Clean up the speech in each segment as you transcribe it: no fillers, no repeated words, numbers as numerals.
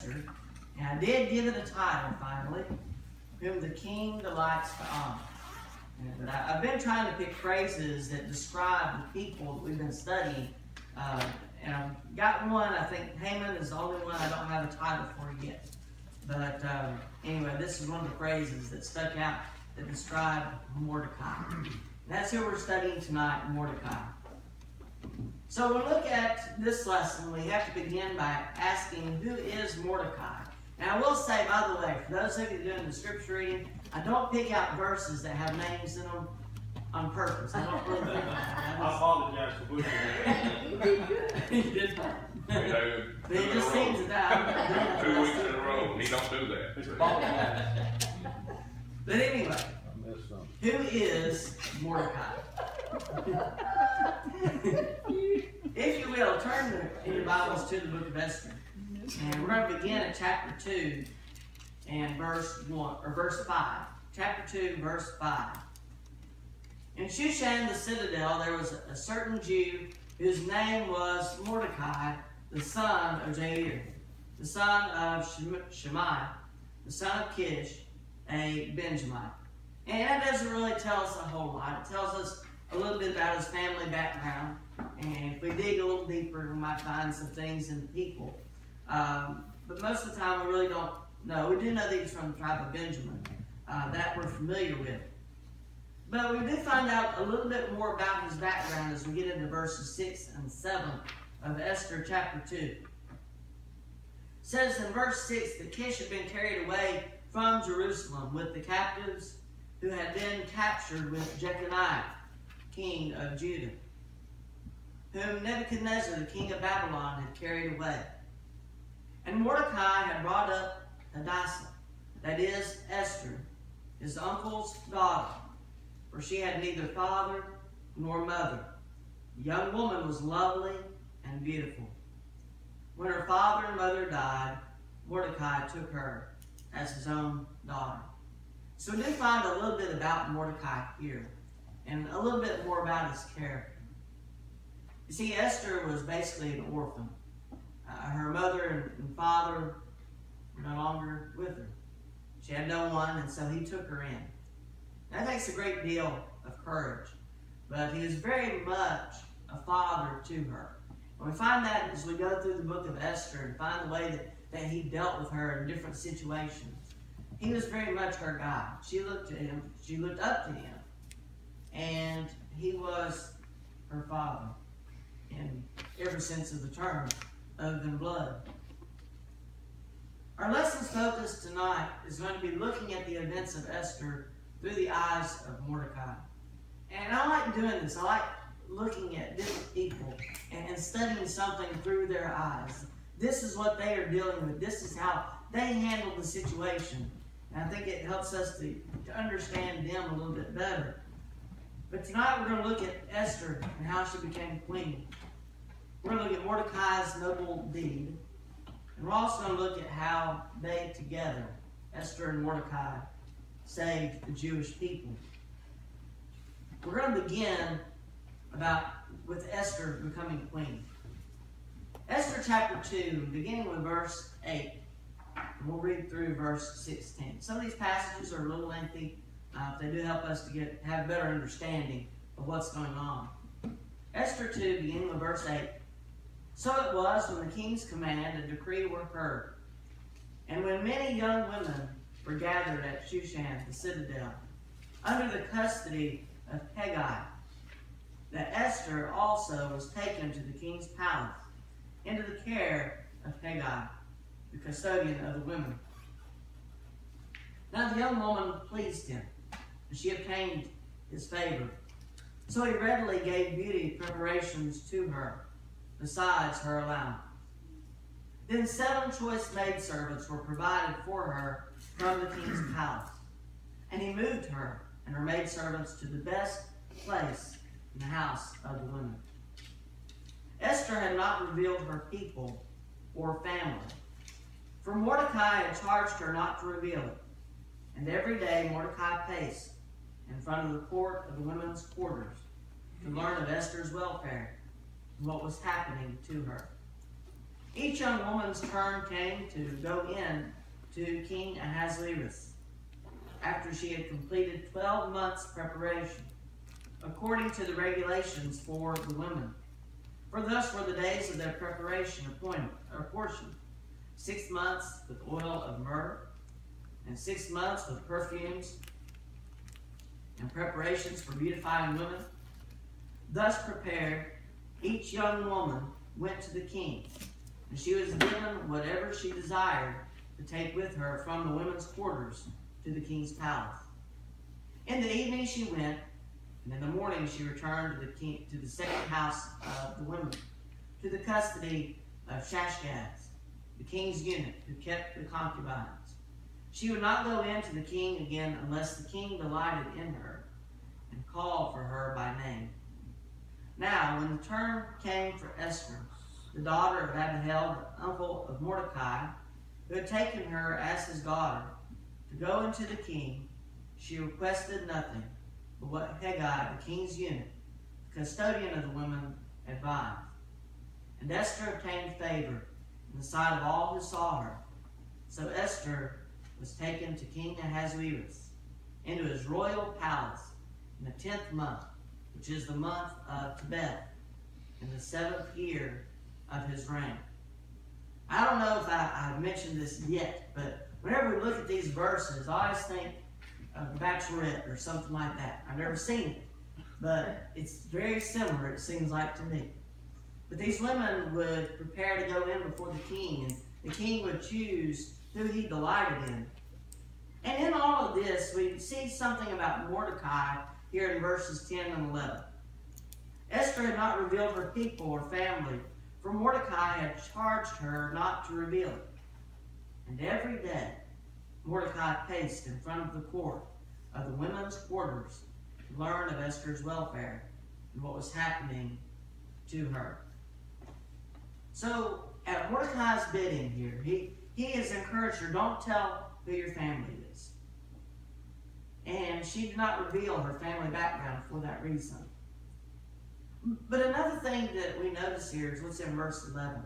Esther, and I did give it a title finally, Whom the King Delights to Honor. But I've been trying to pick phrases that describe the people that we've been studying, and I've got one. I think Haman is the only one I don't have a title for yet. But anyway, this is one of the phrases that stuck out that describe Mordecai. And that's who we're studying tonight, Mordecai. So when we look at this lesson, we have to begin by asking, who is Mordecai? And I will say, by the way, for those of you doing the scripture reading, I don't pick out verses that have names in them on purpose. I don't really think that. I apologize for pushing that. You did good. You did fine. But it just seems that 2 weeks in a row, he don't do that. It's a ball. But anyway, who is Mordecai? If you will, turn in your Bibles to the book of Esther. And we're going to begin at chapter 2 and verse 5. Chapter 2, verse 5. In Shushan the citadel there was a certain Jew whose name was Mordecai, the son of Jair, the son of Shimei, the son of Kish, a Benjamite. And that doesn't really tell us a whole lot. It tells us a little bit about his family background. And if we dig a little deeper, we might find some things in the people. But most of the time we really don't know. We do know that he's from the tribe of Benjamin. That we're familiar with. But we do find out a little bit more about his background as we get into verses 6 and 7 of Esther chapter 2. It says in verse 6 that Kish had been carried away from Jerusalem with the captives who had been captured with Jeconiah, king of Judah, whom Nebuchadnezzar, the king of Babylon, had carried away. And Mordecai had brought up Hadassah, that is, Esther, his uncle's daughter, for she had neither father nor mother. The young woman was lovely and beautiful. When her father and mother died, Mordecai took her as his own daughter. So we do find a little bit about Mordecai here, and a little bit more about his character. You see, Esther was basically an orphan. Her mother and father were no longer with her. She had no one, and so he took her in. That takes a great deal of courage, but he was very much a father to her. And we find that as we go through the book of Esther and find the way that he dealt with her in different situations. He was very much her guide. She looked to him, she looked up to him, and he was her father in every sense of the term, other than blood. Our lesson's focus tonight is going to be looking at the events of Esther through the eyes of Mordecai. And I like doing this. I like looking at different people and studying something through their eyes. This is what they are dealing with. This is how they handle the situation. And I think it helps us to understand them a little bit better. But tonight we're going to look at Esther and how she became queen. We're going to look at Mordecai's noble deed. And we're also going to look at how they together, Esther and Mordecai, saved the Jewish people. We're going to begin with Esther becoming queen. Esther chapter 2, beginning with verse 8. And we'll read through verse 16. Some of these passages are a little lengthy. They do help us to have a better understanding of what's going on. Esther 2, beginning with verse 8. So it was when the king's command and decree were heard, and when many young women were gathered at Shushan the citadel, under the custody of Hegai, that Esther also was taken to the king's palace, into the care of Hegai, the custodian of the women. Now the young woman pleased him, and she obtained his favor. So he readily gave beauty preparations to her, besides her allowance. Then 7 choice maidservants were provided for her from the king's palace. And he moved her and her maidservants to the best place in the house of the women. Esther had not revealed her people or family, for Mordecai had charged her not to reveal it. And every day Mordecai paced in front of the court of the women's quarters to learn of Esther's welfare and what was happening to her. Each young woman's turn came to go in to King Ahasuerus after she had completed 12 months' preparation, according to the regulations for the women. For thus were the days of their preparation apportioned: 6 months with oil of myrrh, and 6 months with perfumes and preparations for beautifying women. Thus prepared, each young woman went to the king, and she was given whatever she desired to take with her from the women's quarters to the king's palace. In the evening she went, and in the morning she returned to the second house of the women, to the custody of Shashgaz, the king's eunuch who kept the concubines. She would not go in to the king again unless the king delighted in her and called for her by name. Now, when the turn came for Esther, the daughter of Abihail, the uncle of Mordecai, who had taken her as his daughter, to go into the king, she requested nothing but what Hegai, the king's eunuch, the custodian of the women, advised. And Esther obtained favor in the sight of all who saw her. So Esther was taken to King Ahasuerus into his royal palace in the 10th month, which is the month of Tebeth, in the 7th year of his reign. I don't know if I've mentioned this yet, but whenever we look at these verses, I always think of The Bachelorette or something like that. I've never seen it, but it's very similar, it seems like to me. But these women would prepare to go in before the king, and the king would choose who he delighted in. And in all of this, we see something about Mordecai here in verses 10 and 11. Esther had not revealed her people or family, for Mordecai had charged her not to reveal it. And every day, Mordecai paced in front of the court of the women's quarters to learn of Esther's welfare and what was happening to her. So, at Mordecai's bidding here, he has encouraged her, don't tell who your family is. And she did not reveal her family background for that reason. But another thing that we notice here is what's in verse 11.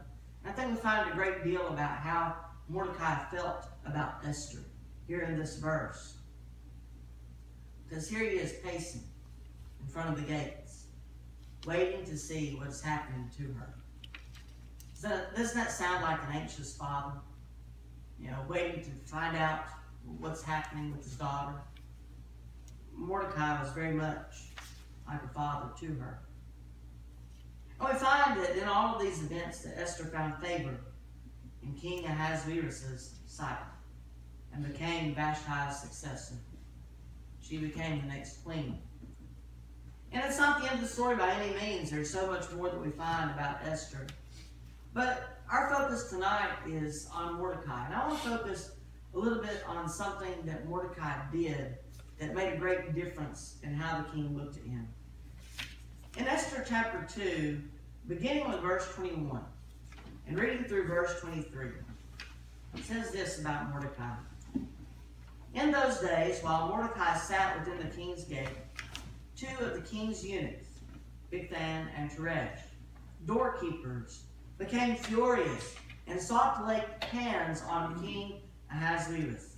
I think we find a great deal about how Mordecai felt about Esther here in this verse. Because here he is pacing in front of the gates, waiting to see what is happening to her. Doesn't that sound like an anxious father? You know, waiting to find out what's happening with his daughter. Mordecai was very much like a father to her. And we find that in all of these events that Esther found favor in King Ahasuerus' sight and became Vashti's successor. She became the next queen. And it's not the end of the story by any means. There's so much more that we find about Esther. But our focus tonight is on Mordecai. And I want to focus a little bit on something that Mordecai did that made a great difference in how the king looked at him. In Esther chapter 2, beginning with verse 21 and reading through verse 23, it says this about Mordecai. In those days, while Mordecai sat within the king's gate, 2 of the king's eunuchs, Bigthan and Teresh, doorkeepers, became furious and sought to lay hands on King Ahasuerus.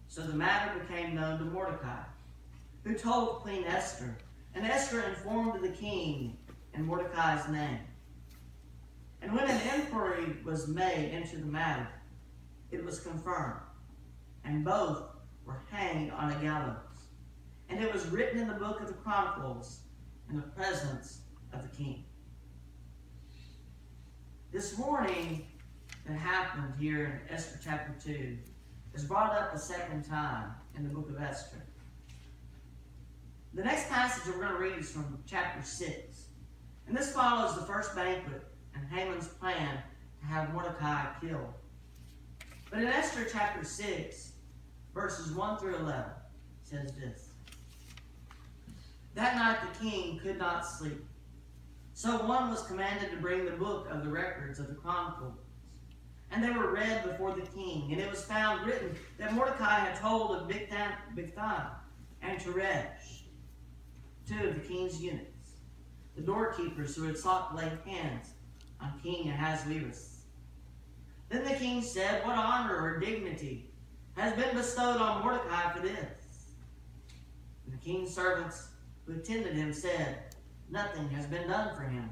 So the matter became known to Mordecai, who told Queen Esther, and Esther informed the king in Mordecai's name. And when an inquiry was made into the matter, it was confirmed, and both were hanged on a gallows. And it was written in the book of the Chronicles in the presence of the king. This warning that happened here in Esther chapter 2 is brought up a second time in the book of Esther. The next passage we're going to read is from chapter 6. And this follows the first banquet and Haman's plan to have Mordecai killed. But in Esther chapter 6, verses 1 through 11, it says this. That night the king could not sleep. So one was commanded to bring the book of the records of the Chronicles. And they were read before the king. And it was found written that Mordecai had told of Bigthan and Teresh, 2 of the king's eunuchs, the doorkeepers who had sought to lay hands on King Ahasuerus. Then the king said, "What honor or dignity has been bestowed on Mordecai for this?" And the king's servants who attended him said, "Nothing has been done for him."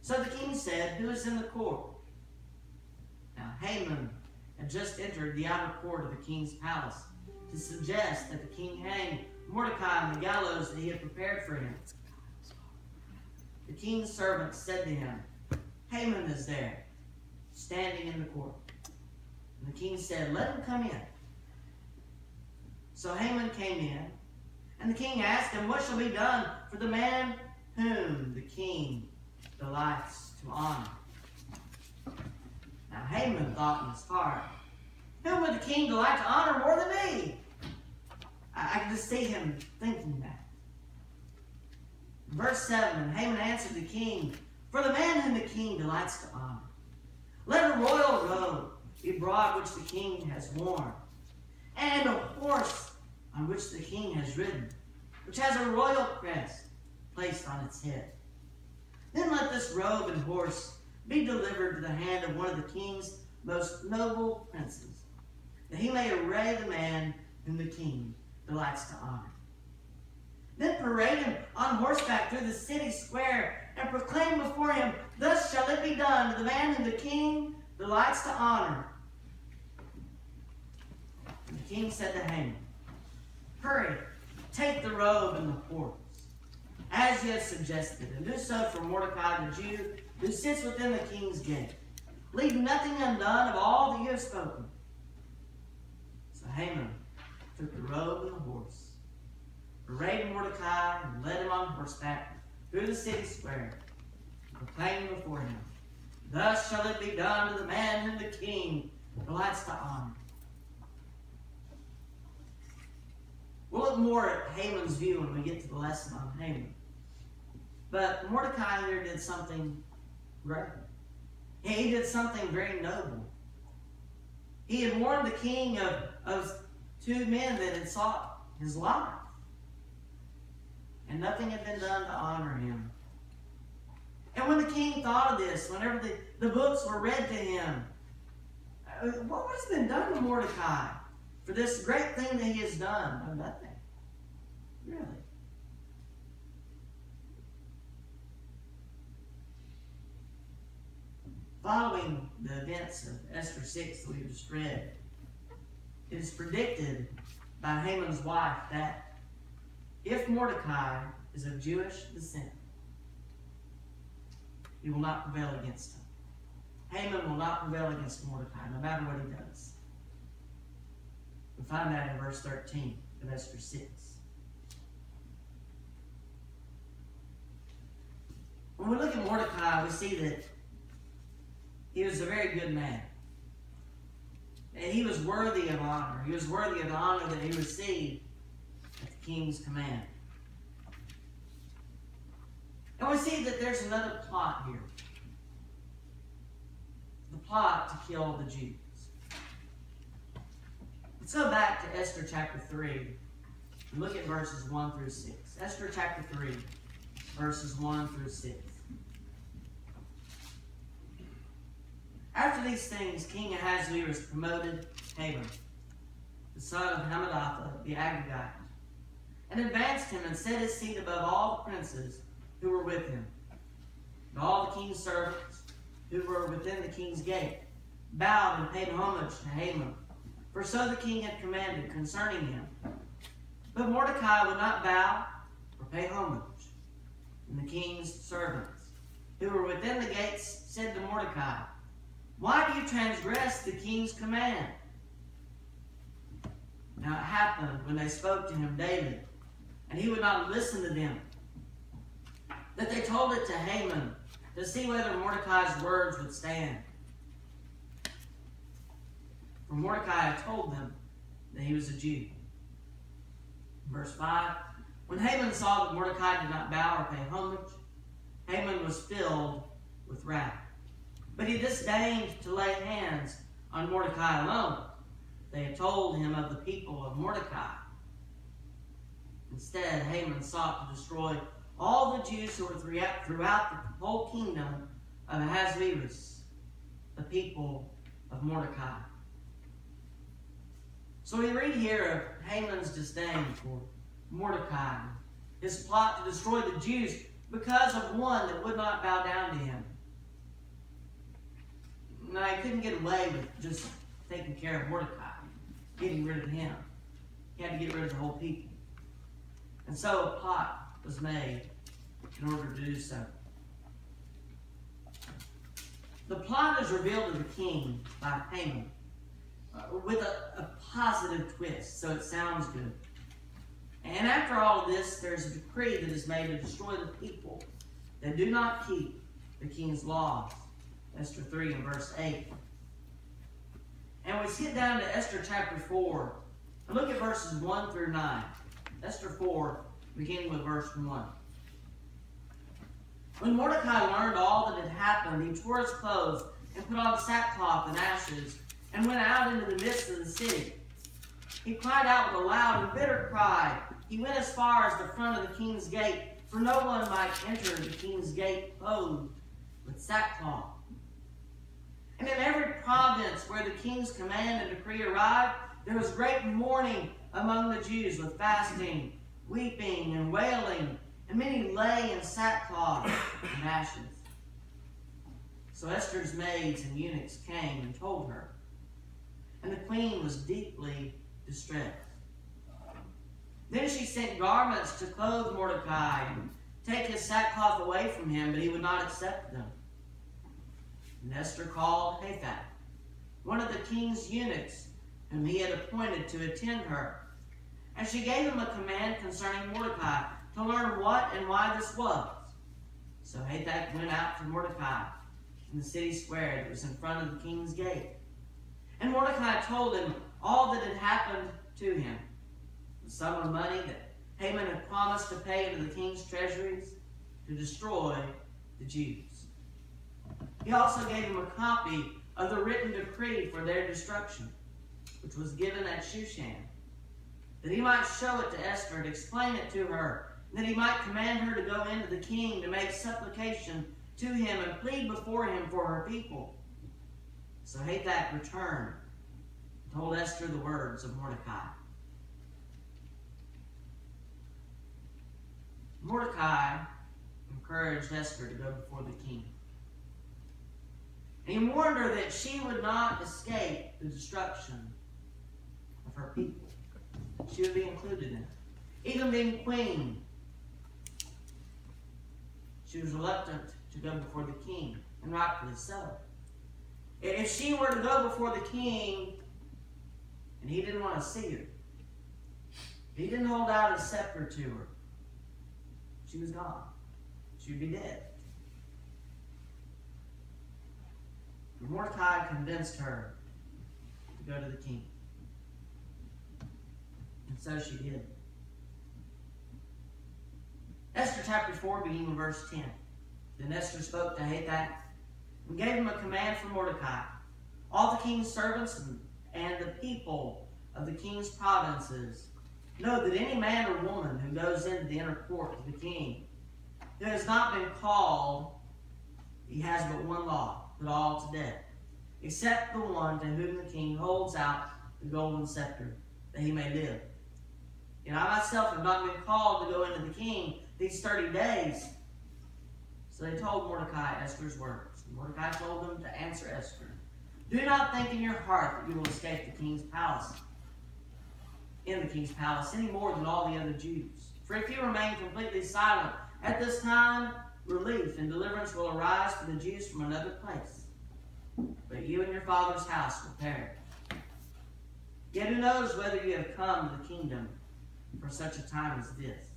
So the king said, "Who is in the court?" Now Haman had just entered the outer court of the king's palace to suggest that the king hang Mordecai on the gallows that he had prepared for him. The king's servants said to him, "Haman is there, standing in the court." And the king said, "Let him come in." So Haman came in, and the king asked him, "What shall be done for the man whom the king delights to honor?" Now Haman thought in his heart, "Whom would the king delight to honor more than me?" I can just see him thinking that. Verse 7, and Haman answered the king, "For the man whom the king delights to honor, let a royal robe be brought which the king has worn, and a horse on which the king has ridden, which has a royal crest placed on its head. Then let this robe and horse be delivered to the hand of one of the king's most noble princes, that he may array the man whom the king delights to honor. Then parade him on horseback through the city square, and proclaim before him, 'Thus shall it be done to the man whom the king delights to honor.'" And the king said to Haman, "Hurry, take the robe and the horse, as you have suggested, and do so for Mordecai the Jew, who sits within the king's gate. Leave nothing undone of all that you have spoken." So Haman took the robe and the horse, arrayed Mordecai, and led him on horseback through the city square, proclaiming before him, "Thus shall it be done to the man whom the king delights to honor." We'll look more at Haman's view when we get to the lesson on Haman. But Mordecai here did something great. He did something very noble. He had warned the king of two men that had sought his life, and nothing had been done to honor him. And when the king thought of this, whenever the books were read to him, what has been done to Mordecai for this great thing that he has done? No, nothing. Really. Following the events of Esther 6 that we just read, it is predicted by Haman's wife that if Mordecai is of Jewish descent, he will not prevail against him. Haman will not prevail against Mordecai, no matter what he does. We find that in verse 13 of Esther 6. When we look at Mordecai, we see that he was a very good man. And he was worthy of honor. He was worthy of the honor that he received at the king's command. And we see that there's another plot here. The plot to kill the Jews. Let's go back to Esther chapter 3 and look at verses 1 through 6. Esther chapter 3, verses 1 through 6. After these things, King Ahasuerus promoted Haman, the son of Hammedatha the Agagite, and advanced him and set his seat above all the princes who were with him. And all the king's servants who were within the king's gate bowed and paid homage to Haman, for so the king had commanded concerning him. But Mordecai would not bow or pay homage. And the king's servants who were within the gates said to Mordecai, "Why do you transgress the king's command?" Now it happened when they spoke to him daily, and he would not listen to them, that they told it to Haman to see whether Mordecai's words would stand. For Mordecai had told them that he was a Jew. Verse 5, when Haman saw that Mordecai did not bow or pay homage, Haman was filled with wrath. But he disdained to lay hands on Mordecai alone. They had told him of the people of Mordecai. Instead, Haman sought to destroy all the Jews who were throughout the whole kingdom of Ahasuerus. the people of Mordecai. So we read here of Haman's disdain for Mordecai, his plot to destroy the Jews because of one that would not bow down to him. Now, he couldn't get away with just taking care of Mordecai, getting rid of him. He had to get rid of the whole people. And so a plot was made in order to do so. The plot is revealed to the king by Haman with a positive twist, so it sounds good. And after all of this, there's a decree that is made to destroy the people that do not keep the king's laws. Esther 3 and verse 8. And we skip down to Esther chapter 4 and look at verses 1 through 9. Esther 4, beginning with verse 1. When Mordecai learned all that had happened, he tore his clothes and put on sackcloth and ashes and went out into the midst of the city. He cried out with a loud and bitter cry. He went as far as the front of the king's gate, for no one might enter the king's gate clothed with sackcloth. And in every province where the king's command and decree arrived, there was great mourning among the Jews with fasting, weeping, and wailing, and many lay in sackcloth and ashes. So Esther's maids and eunuchs came and told her, and the queen was deeply distressed. Then she sent garments to clothe Mordecai and take his sackcloth away from him, but he would not accept them. And Esther called Hathach, one of the king's eunuchs, whom he had appointed to attend her. And she gave him a command concerning Mordecai, to learn what and why this was. So Hathach went out to Mordecai in the city square that was in front of the king's gate. And Mordecai told him all that had happened to him, the sum of money that Haman had promised to pay into the king's treasuries to destroy the Jews. He also gave him a copy of the written decree for their destruction, which was given at Shushan, that he might show it to Esther and explain it to her, and that he might command her to go into the king to make supplication to him and plead before him for her people. So Hathach returned and told Esther the words of Mordecai. Mordecai encouraged Esther to go before the king. And he warned her that she would not escape the destruction of her people. She would be included in it. Even being queen, she was reluctant to go before the king, and rightfully so. If she were to go before the king and he didn't want to see her, he didn't hold out his scepter to her, she was gone. She would be dead. But Mordecai convinced her to go to the king. And so she did. Esther chapter 4, beginning with verse 10. Then Esther spoke to Hathach and gave him a command for Mordecai. All the king's servants and the people of the king's provinces know that any man or woman who goes into the inner court of the king, who has not been called, he has but one law, put all to death, except the one to whom the king holds out the golden scepter, that he may live. And I myself have not been called to go into the king these 30 days. So they told Mordecai Esther's words. And Mordecai told them to answer Esther, do not think in your heart that you will escape the king's palace, in the king's palace, any more than all the other Jews. For if you remain completely silent at this time, relief and deliverance will arise for the Jews from another place. But you and your father's house will perish. Yet who knows whether you have come to the kingdom for such a time as this?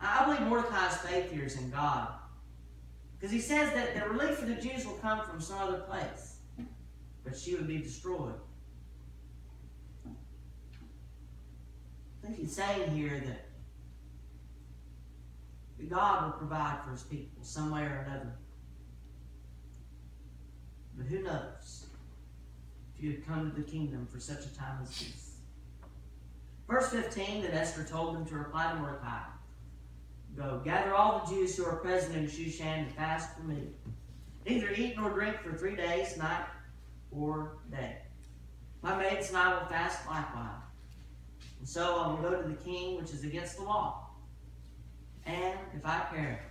I believe Mordecai's faith here is in God, because he says that the relief for the Jews will come from some other place, but she would be destroyed. I think he's saying here that God will provide for his people some way or another. But who knows if you had come to the kingdom for such a time as this. Verse 15, that Esther told them to reply to Mordecai, go, gather all the Jews who are present in Shushan and fast for me. Neither eat nor drink for 3 days, night or day. My maids and I will fast likewise. And so I will go to the king, which is against the law. And if I perish,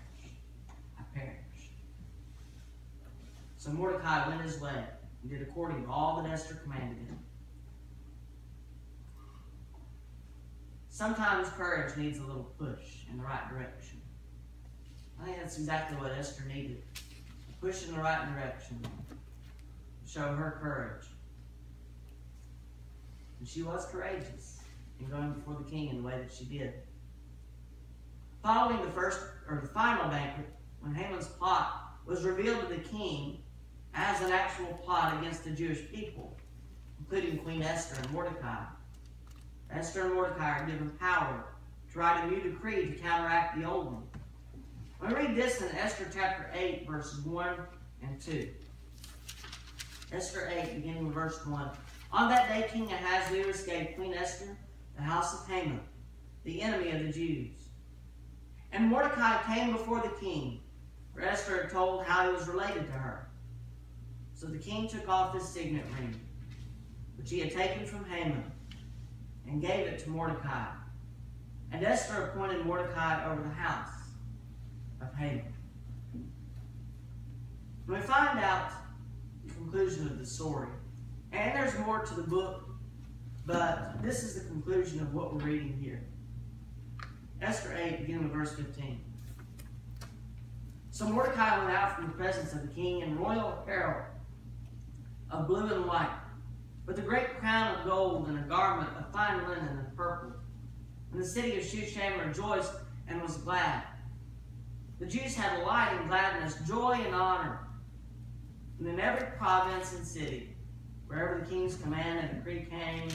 I perish. So Mordecai went his way and did according to all that Esther commanded him. Sometimes courage needs a little push in the right direction. I think that's exactly what Esther needed. A push in the right direction to show her courage. And she was courageous in going before the king in the way that she did. Following the final banquet, when Haman's plot was revealed to the king as an actual plot against the Jewish people, including Queen Esther and Mordecai, Esther and Mordecai are given power to write a new decree to counteract the old one. We read this in Esther chapter 8, verses 1 and 2. Esther 8, beginning with verse 1. On that day, King Ahasuerus gave Queen Esther the house of Haman, the enemy of the Jews. And Mordecai came before the king, for Esther had told how he was related to her. So the king took off his signet ring, which he had taken from Haman, and gave it to Mordecai. And Esther appointed Mordecai over the house of Haman. We find out the conclusion of the story. And there's more to the book, but this is the conclusion of what we're reading here. Esther 8, beginning with verse 15. So Mordecai went out from the presence of the king in royal apparel of blue and white, with a great crown of gold and a garment of fine linen and purple. And the city of Shushan rejoiced and was glad. The Jews had light and gladness, joy and honor. And in every province and city, wherever the king's command and decree came,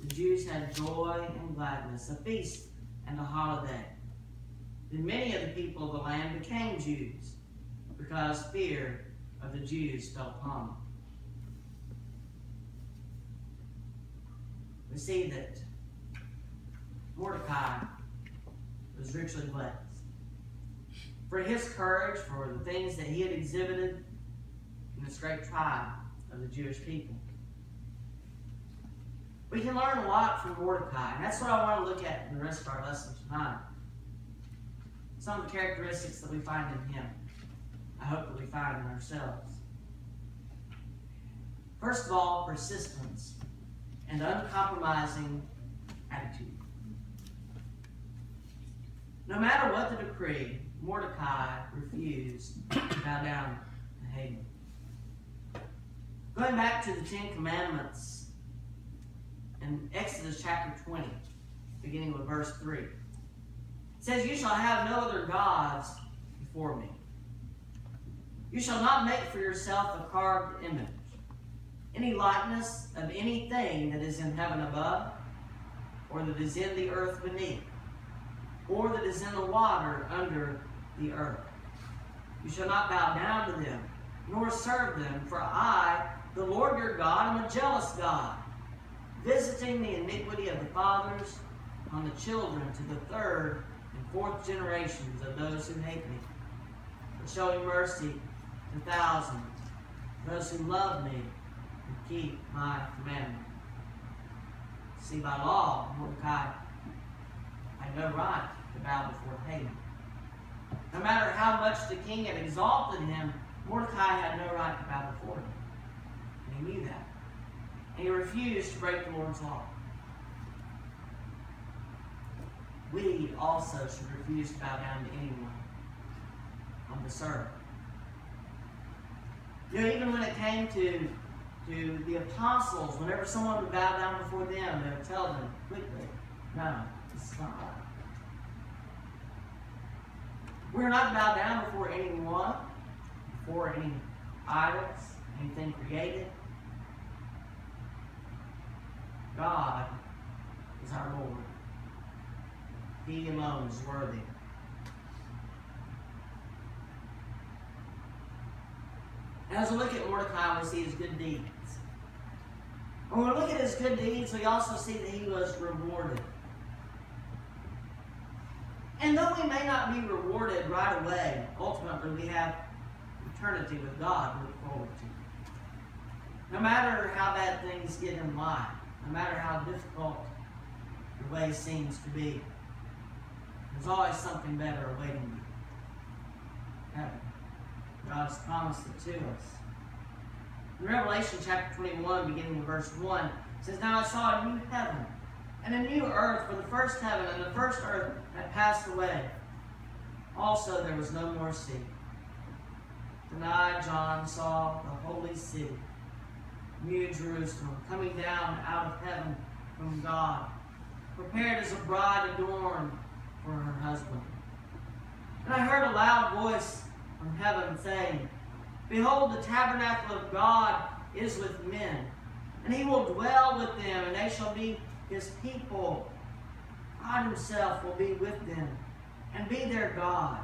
the Jews had joy and gladness, a feast and a holiday. Then many of the people of the land became Jews, because fear of the Jews fell upon them. We see that Mordecai was richly blessed for his courage, for the things that he had exhibited in this great tribe of the Jewish people. We can learn a lot from Mordecai, and that's what I want to look at in the rest of our lesson tonight. Some of the characteristics that we find in him, I hope that we find in ourselves. First of all, persistence and uncompromising attitude. No matter what the decree, Mordecai refused to bow down to Haman. Going back to the 10 Commandments, in Exodus chapter 20, beginning with verse 3. It says, "You shall have no other gods before me. You shall not make for yourself a carved image, any likeness of anything that is in heaven above, or that is in the earth beneath, or that is in the water under the earth. You shall not bow down to them, nor serve them, for I, the Lord your God, am a jealous God, visiting the iniquity of the fathers on the children to the third and fourth generations of those who hate me, but showing mercy to thousands, those who love me and keep my commandments." See, by law, Mordecai had no right to bow before Haman. No matter how much the king had exalted him, Mordecai had no right to bow before him. And he knew that. And he refused to break the Lord's law. We also should refuse to bow down to anyone on this earth. You know, even when it came to the apostles, whenever someone would bow down before them, they would tell them quickly, "No, this is not right." We're not to bow down before anyone, before any idols, anything created. God is our Lord. He alone is worthy. And as we look at Mordecai, we see his good deeds. When we look at his good deeds, we also see that he was rewarded. And though we may not be rewarded right away, ultimately we have eternity with God to look forward to. No matter how bad things get in life, no matter how difficult the way seems to be, there's always something better awaiting you. Heaven. God's promised it to us. In Revelation chapter 21, beginning with verse 1, it says, "Now I saw a new heaven and a new earth, for the first heaven and the first earth had passed away. Also there was no more sea. And I, John, saw the holy city, New Jerusalem, coming down out of heaven from God, prepared as a bride adorned for her husband. And I heard a loud voice from heaven saying, Behold, the tabernacle of God is with men, and he will dwell with them, and they shall be his people. God himself will be with them, and be their God.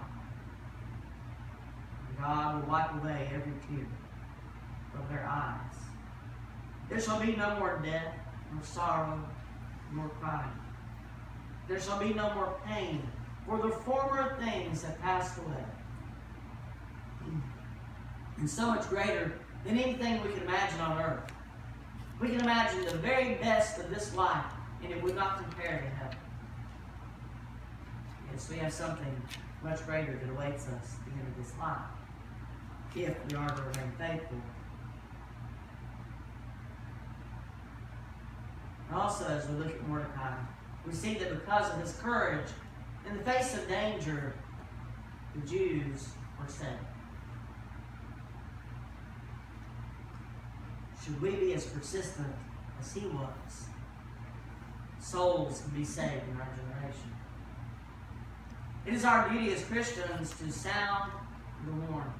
And God will wipe away every tear from their eyes. There shall be no more death, nor sorrow, nor crying. There shall be no more pain, for the former things have passed away." And so much greater than anything we can imagine on earth. We can imagine the very best of this life, and it would not compare to heaven. Yes, we have something much greater that awaits us at the end of this life, if we are to remain faithful. And also, as we look at Mordecai, we see that because of his courage, in the face of danger, the Jews were saved. Should we be as persistent as he was, souls can be saved in our generation. It is our duty as Christians to sound the warning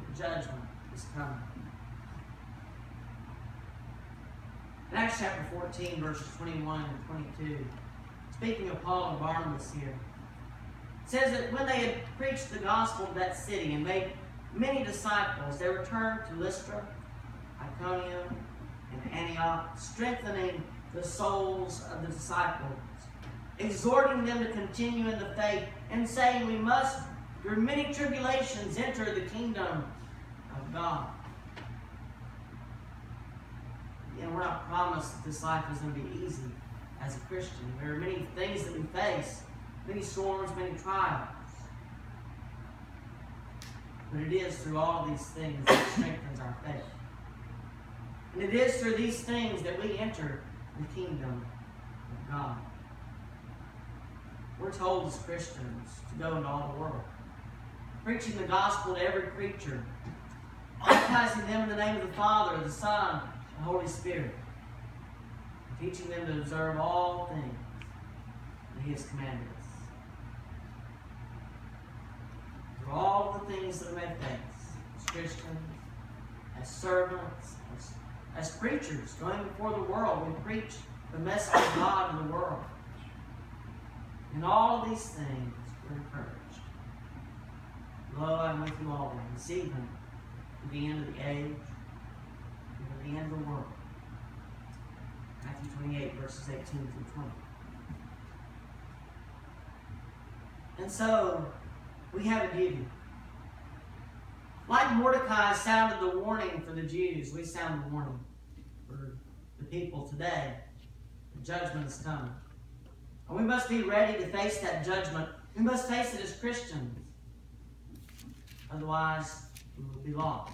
that judgment is coming. In Acts chapter 14, verses 21 and 22, speaking of Paul and Barnabas here, it says that when they had preached the gospel to that city and made many disciples, they returned to Lystra, Iconium, and Antioch, strengthening the souls of the disciples, exhorting them to continue in the faith, and saying, "We must, through many tribulations, enter the kingdom of God." Again, we're not promised that this life is going to be easy as a Christian. There are many things that we face, many storms, many trials. But it is through all these things that strengthens our faith. And it is through these things that we enter the kingdom of God. We're told as Christians to go into all the world, preaching the gospel to every creature, baptizing them in the name of the Father, the Son, and the Holy Spirit, teaching them to observe all things that he has commanded us. Through all the things that we may face as Christians, as servants, as preachers, going before the world, we preach the message of God to the world. In all of these things, we're encouraged. Lo, I'm with you always, even to the end of the age, and to the end of the world. Matthew 28, verses 18 through 20. And so, we have a duty. Like Mordecai sounded the warning for the Jews, we sound the warning for the people today. The judgment is coming. And we must be ready to face that judgment. We must face it as Christians. Otherwise, we will be lost.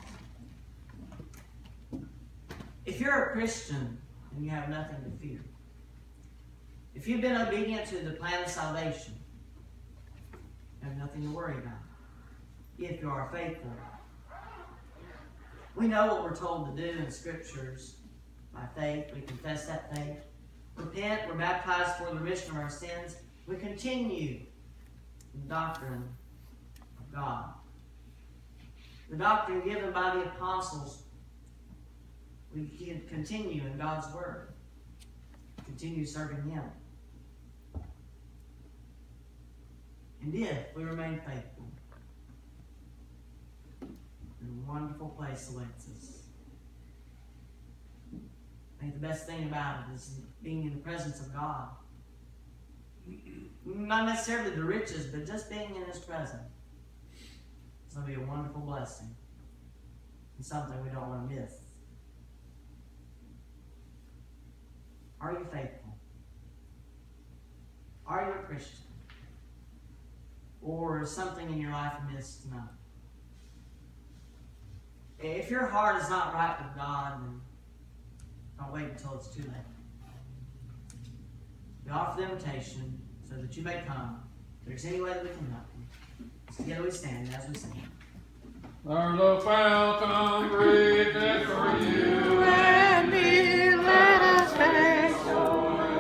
If you're a Christian, then you have nothing to fear. If you've been obedient to the plan of salvation, you have nothing to worry about. If you are faithful. We know what we're told to do in the Scriptures. By faith, we confess that faith. Repent, we're baptized for the remission of our sins. We continue in the doctrine of God. The doctrine given by the apostles. We can continue in God's Word. Continue serving Him. And if we remain faithful, a wonderful place awaits us. I think the best thing about it is being in the presence of God. Not necessarily the riches, but just being in His presence. It's going to be a wonderful blessing. and something we don't want to miss. Are you faithful? Are you a Christian? Or is something in your life amiss tonight? If your heart is not right with God, then don't wait until it's too late. We offer the invitation so that you may come. If there's any way that we can help you. Together we stand as we sing. There's a fountain great for you.